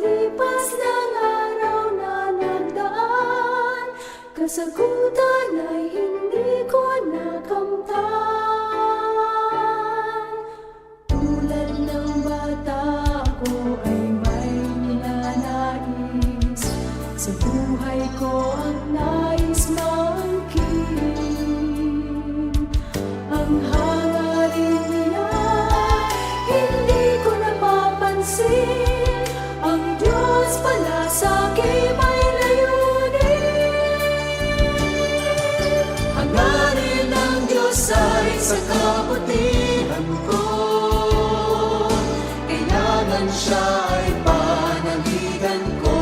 lipas ng araw na nagdaan, kasagutan ay hindi ko nakamtan. Tulad ng bata ko ay may ninanais, sa buhay ko ang nais maangkin. Ang hangarin niya hindi ko napapansin, ang Diyos pala sa'kin may layunin. Hangarin ng Diyos ay sa kabutihan ko, kailangan siya ay panaligan ko.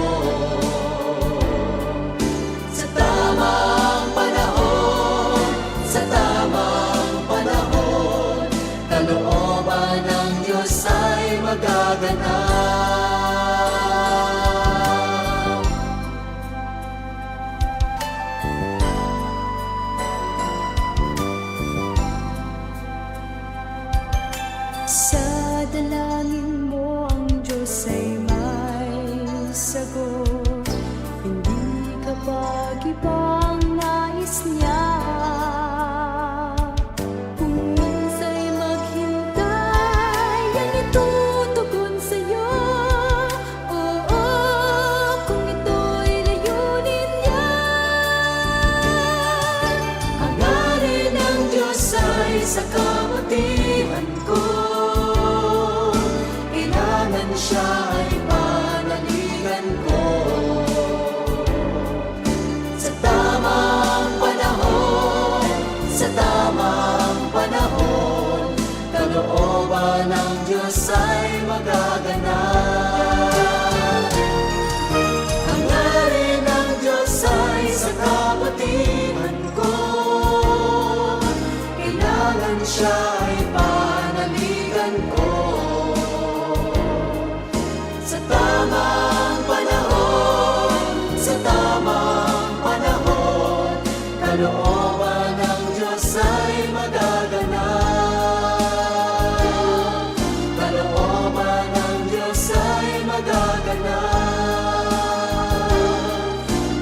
Sa tamang panahon, sa tamang panahon, kalooban ng Diyos ay magaganap. Sa dalangin mo ang Diyos ay may sagot, hindi kapag ibang nais niya. Kung minsa'y maghintay, yan itutugon sa'yo. Oo, kung ito'y layunin niya. Hangarin ng Diyos ay sa kabutihan ko, kailangan siya ay panaligan ko. Sa tamang panahon, sa tamang panahon, kalooban ng Diyos ay magaganap. Hangarin ng Diyos ay sa kabutihan ko, kailangan siya ay panaligan ko. Sa tamang panahon, sa tamang panahon, kalooban ng Diyos ay magaganap. Kalooban ng Diyos ay magaganap.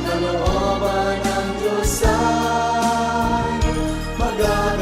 Kalooban ng Diyos ay magaganap.